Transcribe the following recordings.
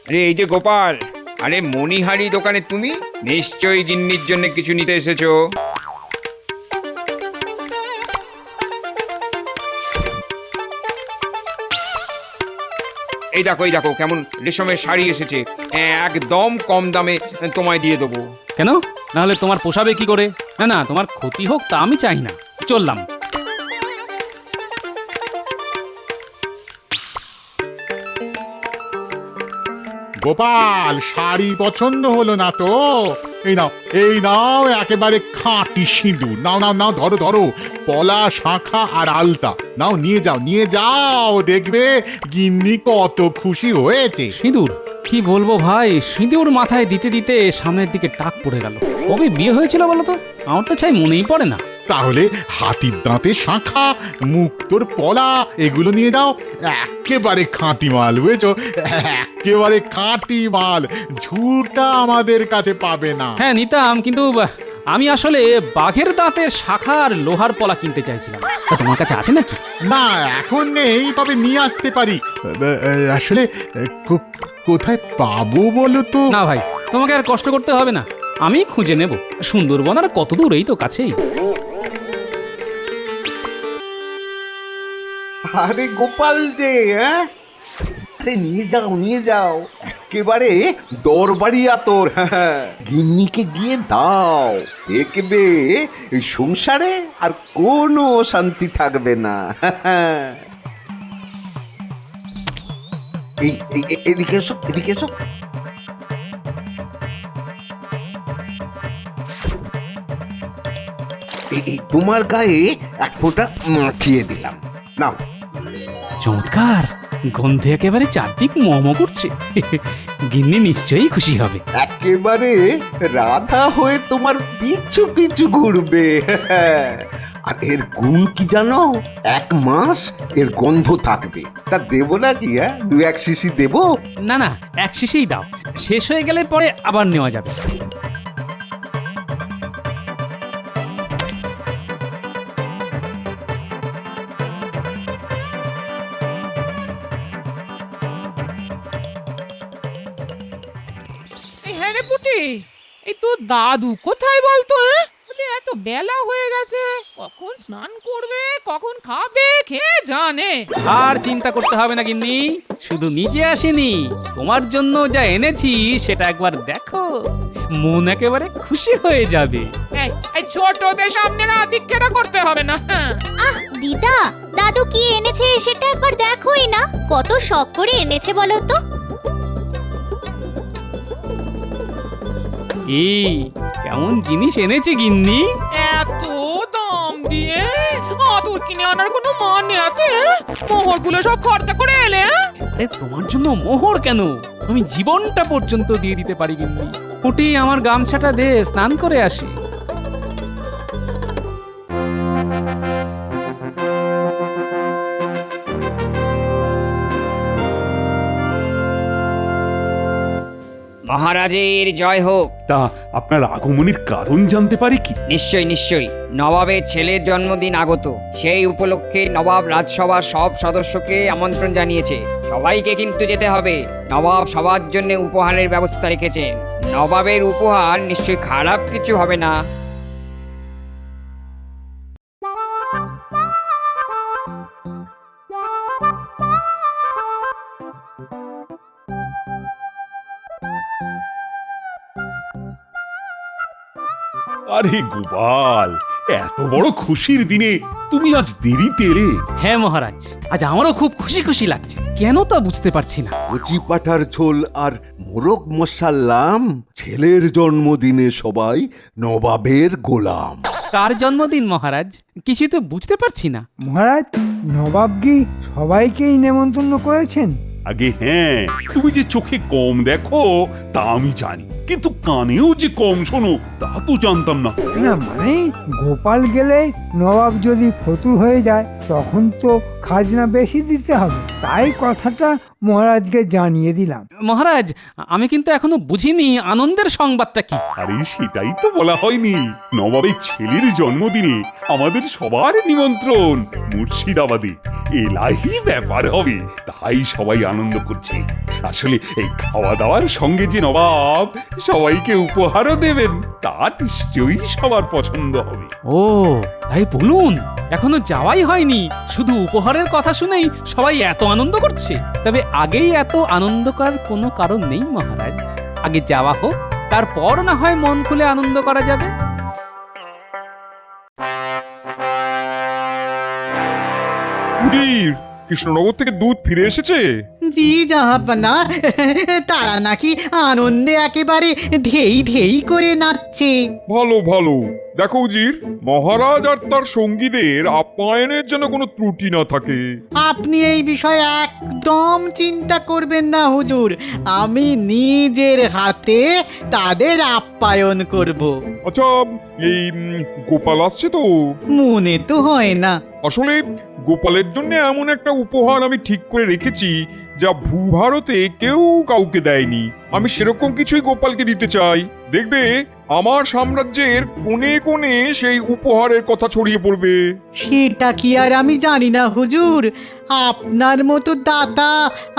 আরে এই যে গোপাল, আরে মণিহারি দোকানে তুমি নিশ্চয়ই গিন্নির জন্য কিছু নিতে এসেছো। এই দেখো কেমন রেশমের শাড়ি এসেছে, একদম কম দামে তোমায় দিয়ে দেবো। কেন? না হলে তোমার পোষাবে কি করে? না না, তোমার ক্ষতি হোক তা আমি চাই না, চললাম। গোপাল, শাড়ি পছন্দ হলো না তো? এই নাও একেবারে খাঁটি সিঁদুর। নাও নাও নাও, ধরো ধরো, পলা, শাঁখা আর আলতা নাও, নিয়ে যাও, দেখবে গিন্নি কত খুশি হয়েছে। সিঁদুর? কি বলবো ভাই, সিঁদুর মাথায় দিতে দিতে সামনের দিকে টাক পড়ে গেল। কবে বিয়ে হয়েছিল বলো তো? আমার তো চাই মনেই পড়ে না। তাহলে হাতির দাঁতের শাঁখা, মুক্তোর পলা, এগুলো নিয়ে যাও। একেবারে খাঁটি মাল, বুঝেছো? একেবারে খাঁটি মাল, ঝুটা আমাদের কাছে পাবে না। হ্যাঁ নিতাম, কিন্তু আমি আসলে বাঘের দাঁতের শাখা আর লোহার পলা কিনতে চাইছিলাম। তা তোমার কাছে আছে নাকি? না, এখন নেই, তবে নিয়ে আসতে পারি। আসলে কোথায় পাবো বলো তো? না ভাই, তোমাকে আর কষ্ট করতে হবে না, আমি খুঁজে নেব। সুন্দরবন আর কত দূর, এই তো কাছেই। আরে গোপাল যে, আরে নিয়ে যাও একেবারে দরবারি আতর। গিন্নিকে গিয়ে দাও, দেখবে এই সংসারে আর কোনো শান্তি থাকবে না। এদিকে এসো। এই তোমার গায়ে এক ফোঁটা মাখিয়ে দিলাম, নাও। চমৎকার, গন্ধে একেবারে চারদিক মম করছে। গিন্নি নিশ্চয়ই খুশি হবে। একেবারে রাধা হয়ে তোমার পিছু পিছু ঘুরবে। আর এর গুণ কি জানো? 1 মাস এর গন্ধ থাকবে। তা দেবো নাকি? 2-1 শিশি দেবো? না না, এক শিশিই দাও, শেষ হয়ে গেলে পরে আবার নেওয়া যাবে। হ্যাঁ রে পুটি, এই তোর দাদু কোথায় বলতো? বলে এত বেলা হয়ে গেছে, কখন স্নান করবে, কখন খাবে, খেয়ে জানে। আর চিন্তা করতে হবে না গিন্নি, শুধু নিজে আসেনি, তোমার জন্য যা এনেছি সেটা একবার দেখো, মন একেবারে খুশি হয়ে যাবে। এই ছোটদের সামনে না আদিক্ষেতা করতে হবে না। আহ দিদা, দাদু কি এনেছে সেটা একবার দেখোই না, কত শখ করে এনেছে বলো তো। এই কেমন জিনিস এনেছে গিন্নি? এত দাম দিয়ে আদর কিনে আনার কোনো মানে আছে? মোহরগুলো সব খরচা করে এলে। আরে তোমার জন্য মোহর কেন, আমি জীবনটা পর্যন্ত দিয়ে দিতে পারি গিন্নি। পুটি, আমার গামছাটা দে, স্নান করে আসি। মহারাজের জয় হোক। তা আপনার আগমনের কারণ জানতে পারি কি? নিশ্চয়ই, নবাবের ছেলের জন্মদিন আগত, সেই উপলক্ষে নবাব রাজসভার সব সদস্যকে আমন্ত্রণ জানিয়েছে। সবাইকে কিন্তু যেতে হবে। নবাব সবার জন্য উপহারের ব্যবস্থা রেখেছেন। নবাবের উপহার নিশ্চয়ই খারাপ কিছু হবে না। আরে গোপাল, এত বড় খুশির দিনে তুমি আজ দেরিতে এলে। হ্যাঁ মহারাজ, আজ আমারও খুব খুশি খুশি লাগছে, কেন তা বুঝতে পারছি না। কচি পাঠার ঝোল আর মোরগ মশাল্লাম, ছেলের জন্মদিনে সবাই নবাবের গোলাম। কার জন্মদিন মহারাজ? কিছু তো বুঝতে পারছি না। মহারাজ, নবাব কি সবাইকেই নেমন্তন্ন করেছেন? আগে হ্যাঁ, তুমি যে চোখে কম দেখো তা আমি জানি, কিন্তু কানেও যে কম শোনো তা তো জানতাম না। না মানে, গোপাল গেলে নবাব যদি ফতুর হয়ে যায় তখন তো খাজনা বেশি দিতে হবে, তাই কথাটা মহারাজকে জানিয়ে দিলাম। মহারাজ, আমি কিন্তু এখনো বুঝিনি আনন্দের সংবাদটা কি। আরে সেটাই তো বলা হয়নি। নবাবের ছেলের জন্মদিনে আমাদের সবার নিমন্ত্রণ মুর্শিদাবাদে। এলাহি ব্যাপার হবে, তাই সবাই আনন্দ করছে। আসলে এই খাওয়া দাওয়ার সঙ্গে যে নবাব সবাইকে উপহারও দেবেন, তা নিশ্চয়ই সবার পছন্দ হবে। ও তাই বলুন, এখনো যাওয়াই হয়নি, শুধু উপহারের কথা শুনেই সবাই এত আনন্দ করছে। তবে আগেই এত আনন্দ করার কোনো কারণ নেই মহারাজ। আগে যাওয়া হোক, তারপর না হয় মন খুলে আনন্দ করা যাবে। কৃষ্ণনগর থেকে দুধ ফিরে এসেছে? জি জাহাপনা, তারা নাকি আনন্দে একেবারে ধেই ধেই করে নাচছে। ভালো ভালো। দেখো উজির, মহারাজ আর তার সঙ্গীদের আপ্যায়নের যেন কোনো ত্রুটি না থাকে। আপনি এই বিষয়ে একদম চিন্তা করবেন না হুজুর, আমি নিজের হাতে তাদের আপ্যায়ন করব। আচ্ছা, এই গোপাল আসছে তো? মনে তো হয় না। আসলে গোপালের জন্য এমন একটা উপহার আমি ঠিক করে রেখেছি যা ভূভারতে কেউ কাউকে দেয়নি। আমি সেরকম কিছুই গোপালকে দিতে চাই। দেখবে আমার সাম্রাজ্যের কোণে কোণে সেই উপহারের কথা ছড়িয়ে পড়বে। সেটা কি আর আমি জানি না হুজুর, আপনার মতো দাতা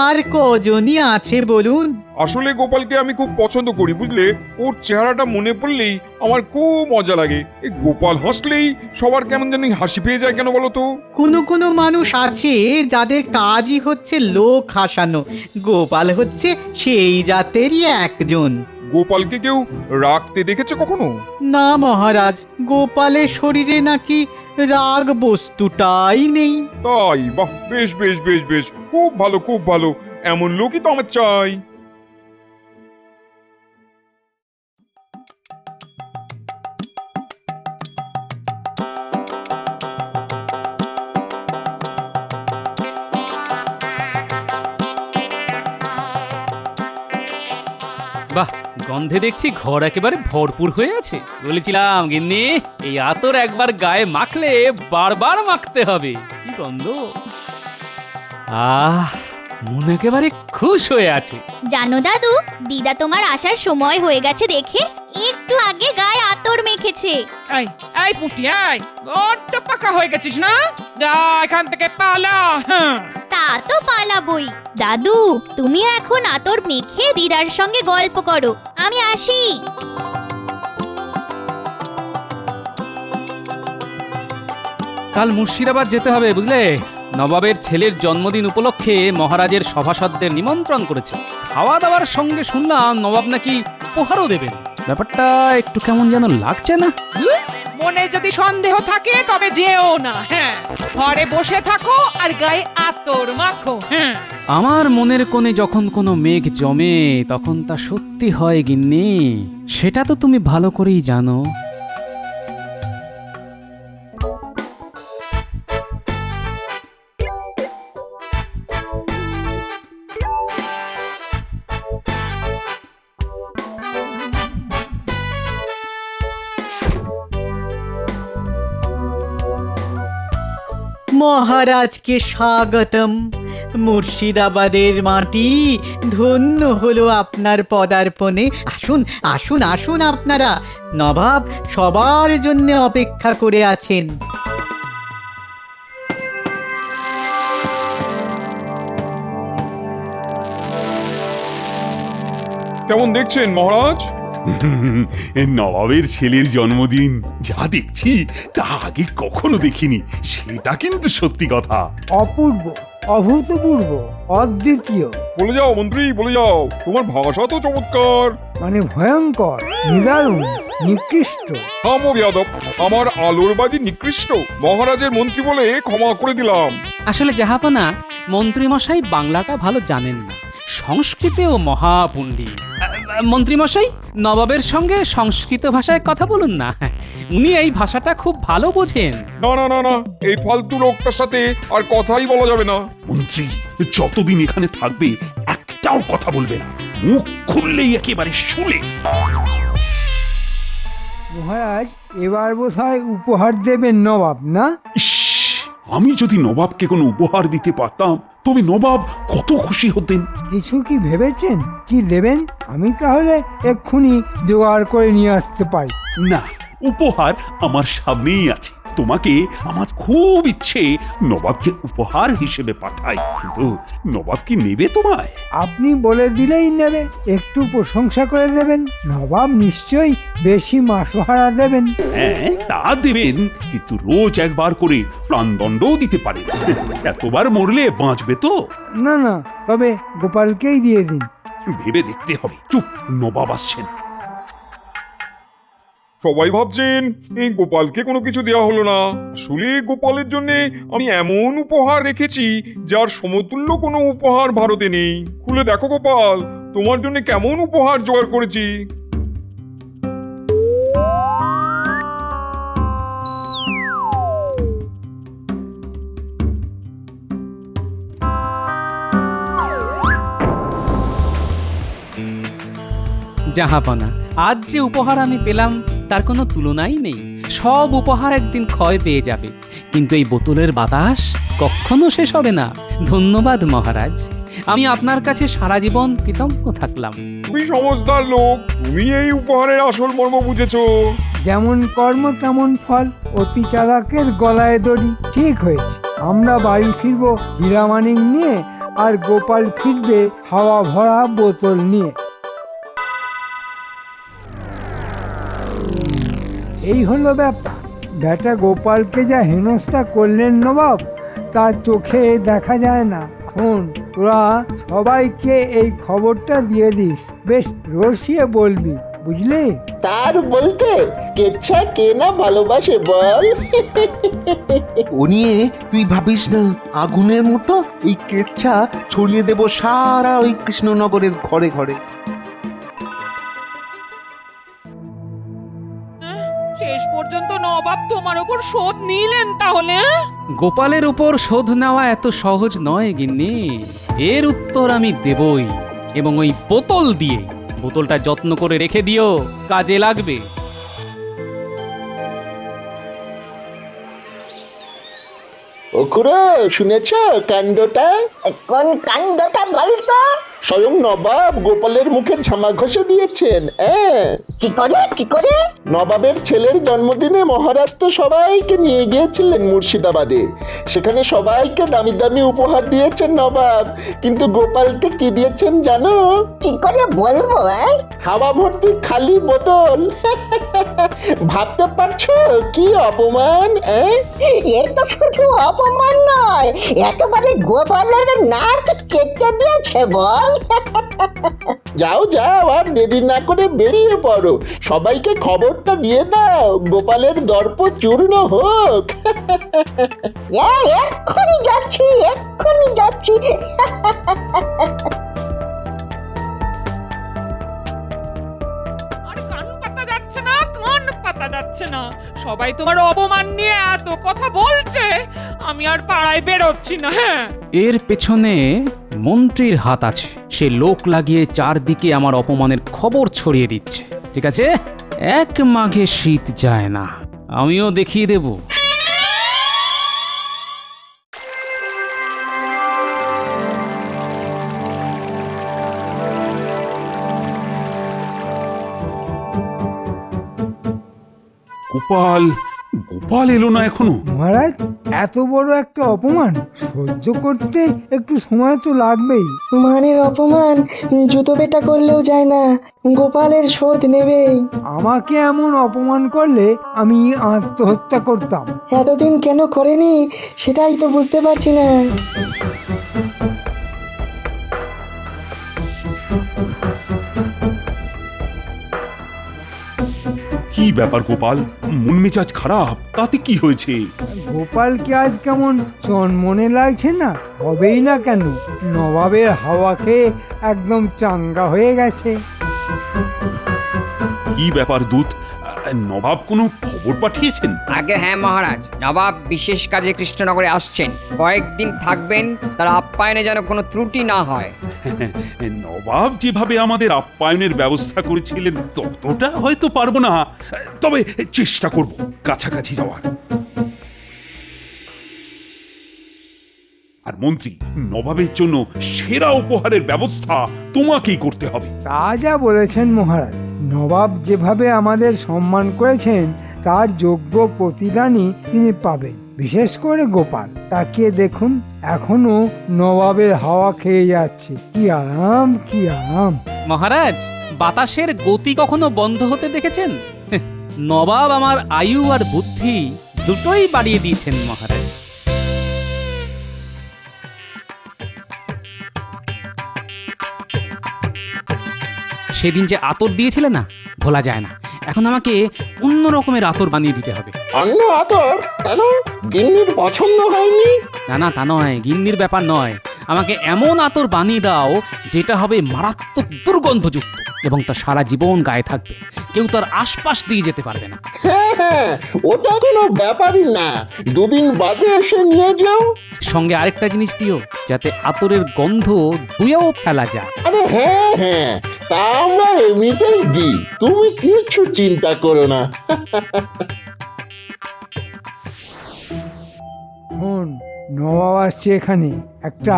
আর কজনই আছে বলুন। আসলে গোপালকে আমি খুব পছন্দ করি, বুঝলে? ওর চেহারাটা মনে পড়লেই আমার খুব মজা লাগে। এই গোপাল হাসলেই সবার কেমন জানি হাসি পেয়ে যায়, কেন বলো তো? কোনো কোনো মানুষ আছে যাদের কাজই হচ্ছে লোক হাসানো, গোপাল হচ্ছে সেই জাতেরই একজন। গোপালকে কেউ রাখতে দেখেছে কখনো? না মহারাজ, গোপালের শরীরে নাকি রাগ বস্তুটাই নেই। তাই? বাহ, বেশ বেশ বেশ বেশ, খুব ভালো খুব ভালো। এমন লোকই তো আমার চাই। বাহ, গন্ধে দেখছি ঘর একেবারে ভরপুর হয়ে আছে। বলেছিলাম গিন্নি, এই আতর একবার গায়ে মাখলে বারবার মাখতে হবে। কি গন্ধ! আহ, মন একেবারে খুশ হয়ে আছে। জানো দাদু, দিদা তোমার আসার সময় হয়ে গেছে দেখে একটু আগে গায়ে আতর মেখেছে। এই এই পুটি, এই বড্ড পাকা হয়ে গেছিস না? যা এখান থেকে পালা। হ্যাঁ, তা তো পালাবই। দাদু, তুমিও এখন আতর মেখে দিদার সঙ্গে গল্প করো, আমি আসি। কাল মুর্শিদাবাদ যেতে হবে, বুঝলে? নবাবের ছেলের জন্মদিন উপলক্ষে মহারাজের সভাসদদের নিমন্ত্রণ করেছে। খাওয়া দাওয়ার সঙ্গে শুনলাম নবাব নাকি উপহারও দেবেন। ব্যাপারটা একটু কেমন যেন লাগছে না? মনে যদি সন্দেহ থাকে তবে যেও না। হ্যাঁ, ঘরে বসে থাকো আর গায়ে আতর মাখো। হ্যাঁ, আমার মনের কোণে যখন কোনো মেঘ জমে তখন তা সত্যি হয় গিন্নি, সেটা তো তুমি ভালো করেই জানো। মহারাজকে স্বাগতম। মুর্শিদাবাদের মাটি ধন্য হলো আপনার পদার্পণে। আসুন আসুন আসুন আপনারা, নবাব সবার জন্য অপেক্ষা করে আছেন। কেমন দেখছেন মহারাজ? নবাবের ছেলের জন্মদিন যা দেখছি তা আগে কখনো দেখিনি, সেটা কিন্তু সত্যি কথা। অপূর্ব, অভূতপূর্ব, অদ্বিতীয়, বলে যাও মন্ত্রী, বলে যাও। তোমার ভাষা তো চমৎকার। মানে ভয়ঙ্কর, নিদারুণ, নিকৃষ্ট। থামো বেয়াদব, আমার আলোর বাজি নিকৃষ্ট। মহারাজের মন্ত্রী বলে ক্ষমা করে দিলাম। আসলে জাহাপনা, মন্ত্রীমশাই বাংলাটা ভালো জানেন না, সংস্কৃতেও মহাপণ্ডিত। মন্ত্রীমশাই, নবাবের সঙ্গে সংস্কৃত ভাষায় কথা বলুন না, উনি এই ভাষাটা খুব ভালো বোঝেন। না না না না, এই ফালতু লোকটার সাথে আর কথাই বলা যাবে না। মন্ত্রী যতদিন এখানে থাকবে একটাও কথা বলবে না, মুখ খুললেই একেবারে শুলে। মহারাজ, এবার বোধহয় উপহার দেবেন নবাব, না? ইস, আমি যদি নবাবকে কোনো উপহার দিতে পারতাম তবে নবাব কত খুশি হতেন। কিছু কি ভেবেছেন কি দেবেন? আমি তাহলে এক্ষুনি জোগাড় করে নিয়ে আসতে পারি। না, উপহার আমার সামনেই আছে। তোমাকে আমার খুব ইচ্ছে নবাবকে উপহার হিসেবে পাঠাই, কিন্তু নবাব কি নেবে তোমায়? আপনি বলে দিলেই নেবে। একটু প্রশংসা করে দেবেন, নবাব নিশ্চয়ই বেশি মাসোহারা দেবেন। হ্যাঁ, তা দেবেন, কিন্তু রোজ একবার করে প্রাণদণ্ডও দিতে পারেন। এতবার মরলে বাঁচবে তো? না না, তবে গোপালকেই দিয়ে দিন। ভেবে দেখতে হবে। চুপ, নবাব আসছেন। সবাই ভাবছেন এই গোপালকে কোনো কিছু দেওয়া হলো না। আসলে গোপালের জন্য আমি এমন উপহার রেখেছি যার সমতুল্য কোনো উপহার ভারতে নেই। খুলে দেখো গোপাল, তোমার জন্য কেমন উপহার জোগাড় করেছি। জাহাপনা, আজ যে উপহার আমি পেলাম তার কোনো তুলনাই নেই। সব উপহার একদিন ক্ষয় পেয়ে যাবে, কিন্তু এই বোতলের বাতাস কখনো শেষ হবে না। ধন্যবাদ মহারাজ, আমি আপনার কাছে সারা জীবন কৃতজ্ঞ থাকলাম। তুমি সমজদার লোক, তুমি এই উপহারের আসল মর্ম বুঝেছো। যেমন কর্ম তেমন ফল, অতি চালাকের গলায় দড়ি। ঠিক হয়েছে, আমরা বাড়ি ফিরবো হীরামানিক নিয়ে, আর গোপাল ফিরবে হাওয়া ভরা বোতল নিয়ে। এই হলো ব্যাপার। বেটা গোপালকে যা হেনস্থা করলেন নবাব, তার চোখে দেখা যায় না। শোন, তোরা সবাইকে এই খবরটা দিয়ে দিস, বেশ রসিয়ে বলবি, বুঝলি? তার বলতে কেচ্ছা কে না ভালোবাসে বল। ও নিয়ে তুই ভাবিস না, আগুনের মতো এই কেচ্ছা ছড়িয়ে দেব সারা ওই কৃষ্ণনগরের ঘরে ঘরে। শেষ পর্যন্ত নবাব তোমার ওপর শোধ নিলেন তাহলে? গোপালের উপর শোধ নেওয়া এত সহজ নয় গিন্নি। এর উত্তর আমি দেবই, এবং ওই বোতল দিয়ে। বোতলটা যত্ন করে রেখে দিও, কাজে লাগবে। ও খুড়ো, শুনেছ কাণ্ডটা? কোন কাণ্ডটা বলতো? স্বয়ং নবাব গোপালের মুখে ঝামা ঘষে দিয়েছেন। কি করে কি করে? নবাবের ছেলের জন্মদিনে মহারাজ তো সবাইকে নিয়ে গিয়েছিলেন মুর্শিদাবাদে। সেখানে সবাইকে দামি দামি উপহার দিয়েছেন নবাব, কিন্তু গোপালকে কি দিয়েছেন জানো? কি করে বলবো? হাওয়া ভর্তি খালি বোতল। ভাবতে পারছো কি অপমান? এ তো শুধু অপমান নয়, একেবারে গোপালের নাক কেটে দিয়েছে বল। যাও যাও, আর দেরি না করে বেরিয়ে পড়ো। সবাইকে খবরটা দিয়ে দাও, গোপালের দর্প চূর্ণ হোক। এক্ষুনি যাচ্ছি, এক্ষুনি যাচ্ছি। আর কান পাতা যাচ্ছে না, কান পাতা যাচ্ছে না। সবাই তোমার অপমান নিয়ে এত কথা বলছে, আমি আর পাড়ায় বেরোচ্ছি না। হ্যাঁ, এর পেছনে মন্ত্রীর হাত আছে। সে লোক লাগিয়ে চারদিকে আমার অপমানের খবর ছড়িয়ে দিচ্ছে। ঠিক আছে, এক মাঘে শীত যায় না, আমিও দেখিয়ে দেব। গোপাল, গোপাল এলো না এখনো? মহারাজ, এত বড় একটা অপমান সহ্য করতে একটু সময় তো লাগবেই। মানের অপমান জুতো পেটা করলেও যায় না, গোপালের শোধ নেবেই। আমাকে এমন অপমান করলে আমি আত্মহত্যা করতাম। এতদিন কেন করেনি সেটাই তো বুঝতে পারছি না। কি ব্যাপার গোপাল, মন মেজাজ খারাপ? তাতে কি হয়েছে? গোপালকে আজ কেমন চনমনে লাগছে না? হবেই না কেন, নবাবের হাওয়া খেয়ে একদম চাঙ্গা হয়ে গেছে। কি ব্যাপার দূত, নবাব কোনো খবর পাঠিয়েছেন? আগে হ্যাঁ মহারাজ, নবাব বিশেষ কাজে কৃষ্ণনগরে আসছেন। কয়েকদিন থাকবেন, তার আপ্যায়নে যেন কোনো ত্রুটি না হয়। নবাব যেভাবে আমাদের আপ্যায়নের ব্যবস্থা করেছিলেন ততটা হয়তো পারবো না, তবে চেষ্টা করব কাছাকাছি যাওয়ার। মন্ত্রী, নবাবের জন্য সেরা উপহারের ব্যবস্থা তোমাকেই করতে হবে। তা যা বলেছেন মহারাজ, নবাব যেভাবে আমাদের সম্মান করেছেন তার যোগ্য প্রতিদানই তিনি পাবেন। বিশেষ করে গোপাল, তাকে দেখুন এখনো নবাবের হাওয়া খেয়ে যাচ্ছে। কি আরাম, কি আরাম! মহারাজ, বাতাসের গতি কখনো বন্ধ হতে দেখেছেন? নবাব আমার আয়ু আর বুদ্ধি দুটোই বাড়িয়ে দিয়েছেন মহারাজ। সেদিন যে আতর দিয়েছিলে না, ভোলা যায় না। এখন আমাকে অন্য রকমের আতর বানিয়ে দিতে হবে। অন্য আতর কেন? গিন্নির পছন্দ হয়নি? না না, তা নয়, গিন্নির ব্যাপার নয়। আমাকে এমন আতর বানিয়ে দাও যেটা হবে মারাত্মক দুর্গন্ধযুক্ত এবং তা সারা জীবন গায়ে থাকবে, কেউ তার আশপাশ দিয়ে যেতে পারবে না। হ্যাঁ হ্যাঁ, ওটা কোনো ব্যাপারই না, দুদিন বাদে এসে নিয়ে যাও। সঙ্গে আরেকটা জিনিস দিও, যাতে আতরের গন্ধ ধুয়েও ফেলা যায়। আরে হ্যাঁ হ্যাঁ, তা আমরা এমনিতেই দিই, তুমি কিছু চিন্তা করো না। শোন, নবাব আসছে এখানে, একটা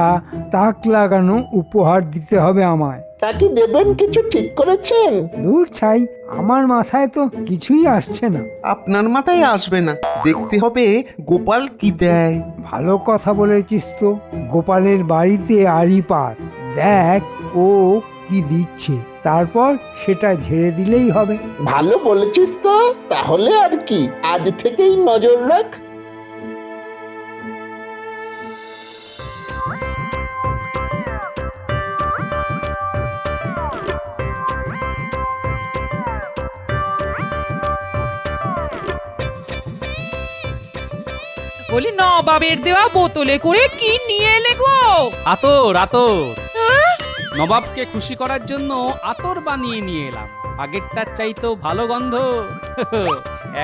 তাক লাগানো উপহার দিতে হবে আমায়। তা কি দেবেন কিছু ঠিক করেছেন? দূর ছাই, আমার মাথায় তো কিছুই আসছে না। আপনার মাথায় আসবে না, দেখতে হবে গোপাল কি দেয়। ভালো কথা বলেছিস তো। গোপালের বাড়িতে আড়ি পার, দেখ ও কি দিচ্ছে, তারপর সেটা ঝেড়ে দিলেই হবে। ভালো বলেছিস তো, তাহলে আর কি, আজ থেকেই নজর রাখ। বলি নবাবের দেওয়া বোতলে করে কি নিয়ে এলে গো? আতর, আতর। নবাবকে খুশি করার জন্য আতর বানিয়ে নিয়ে এলাম। আগেরটার চাইতেও ভালো গন্ধ।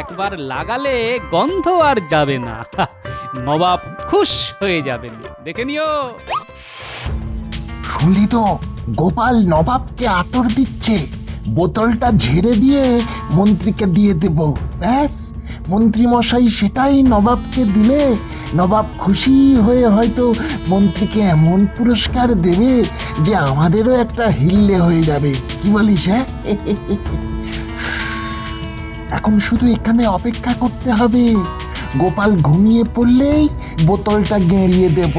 একবার লাগালে গন্ধ আর যাবে না। নবাব খুশ হয়ে যাবেন, দেখে নিও। শুনলি তো, গোপাল নবাবকে আতর দিচ্ছে। বোতলটা ঝেড়ে দিয়ে মন্ত্রীকে দিয়ে দেব, ব্যাস। মন্ত্রী মশাই সেটাই নবাবকে দিলে নবাব খুশি হয়ে হয়তো মন্ত্রীকে এমন পুরস্কার দেবে যে আমাদেরও একটা হিল্লে হয়ে যাবে। কি বলিস? হ্যাঁ, এখন শুধু এখানে অপেক্ষা করতে হবে। গোপাল ঘুমিয়ে পড়লেই বোতলটা গেঁড়িয়ে দেব।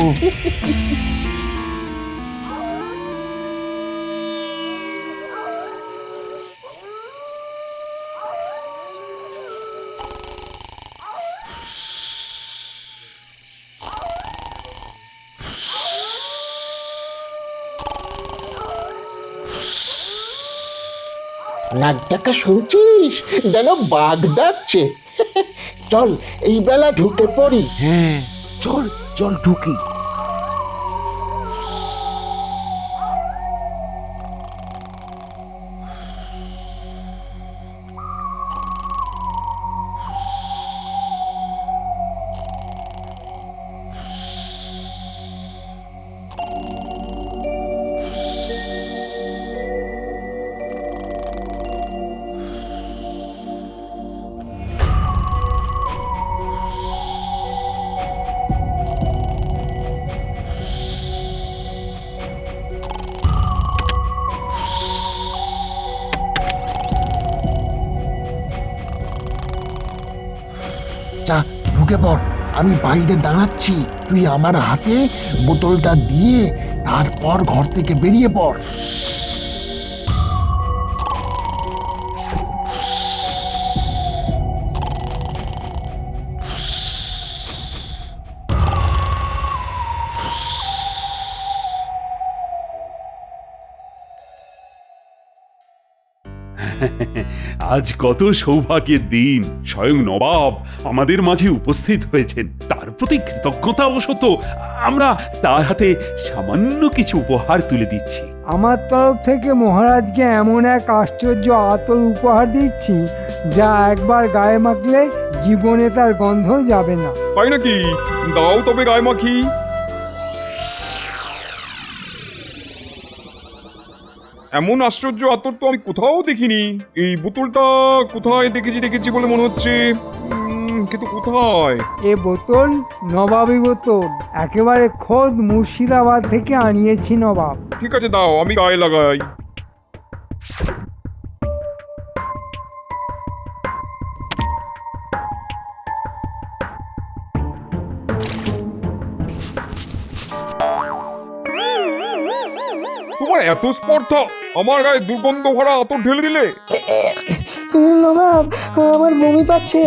নাক ডাকা শুনছিস? যেন বাঘ ডাকছে। চল এই বেলা ঢুকে পড়ি। হ্যাঁ, চল চল ঢুকি। যা ঢুকে পড়, আমি বাইরে দাঁড়াচ্ছি। তুই আমার হাতে বোতলটা দিয়ে তারপর ঘর থেকে বেরিয়ে পড়। আজ কত সৌভাগ্যের দিন, স্বয়ং নবাব আমাদের মাঝে উপস্থিত হয়েছেন। তার প্রতি কৃতজ্ঞতা অবশত আমরা তার হাতে সামান্য কিছু উপহার তুলে দিচ্ছি। আমার তরফ থেকে মহারাজকে এমন এক আশ্চর্য আতর উপহার দিচ্ছি, যা একবার গায়ে মাখলে জীবনে তার গন্ধ যাবে না। তাই নাকি? দাও তবে গায়ে মাখি। এমন আশ্চর্য আতর তো আমি কোথাও দেখিনি। এই বোতলটা কোথায় দেখেছি বলে মনে হচ্ছে। কিন্তু কোথায়? এ বোতল নবাবী বোতল, একেবারে খোদ মুর্শিদাবাদ থেকে আনিয়েছি নবাব। ঠিক আছে, দাও আমি গায়ে লাগাই। তোমার এত স্পর্ধা, আমার গায়ে দুর্গন্ধ ভরা আতর ঢেলে দিলে। নবাব, আমার বমি পাচ্ছে,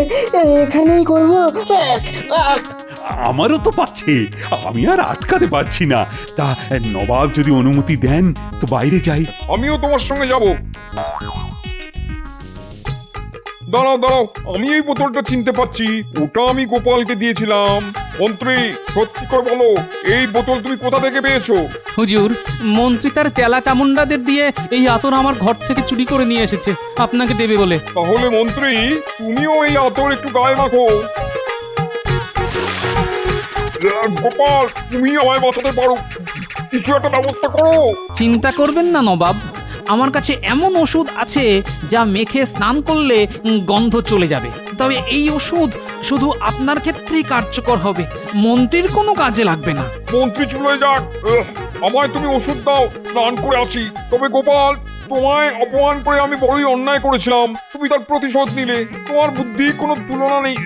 এখানেই করবো। আমারও তো পাচ্ছে, আমি আর আটকাতে পারছি না। তা নবাব যদি অনুমতি দেন তো বাইরে যাই। আমিও তোমার সঙ্গে যাব। দাঁড়াও দাঁড়াও, আমি এই বোতলটা চিনতে পারছি, ওটা আমি গোপালকে দিয়েছিলাম। মন্ত্রী, সত্যি করে বলো, এই বোতল তুমি কোথা থেকে পেয়েছো? হুজুর, মন্ত্রী তার চেলা চামুন্ডাদের দিয়ে এই আতর আমার ঘর থেকে চুরি করে নিয়ে এসেছে আপনাকে দেবে বলে। তাহলে মন্ত্রী, তুমিও এই আতর একটু গায়ে মাখো। গোপাল, তুমি আমায় বাঁচাতে পারো, কিছু একটা ব্যবস্থা করো। চিন্তা করবেন না নবাব, আমার কাছে এমন ওষুধ আছে যা মেখে স্নান করলে গন্ধ চলে যাবে। তবে এই ওষুধ শুধু আপনার ক্ষেত্রেই কার্যকর হবে, মন্ত্রীর কোনো কাজে লাগবে না। মন্ত্রী চলে যাক, আমায় তুমি ওষুধ দাও, স্নান করে আছি। তবে গোপাল, তোমায় অপমান করে আমি বড়ই অন্যায় করেছিলাম, তুমি তার প্রতিশোধ নিলে, তোমার বুদ্ধির কোনো তুলনা নেই।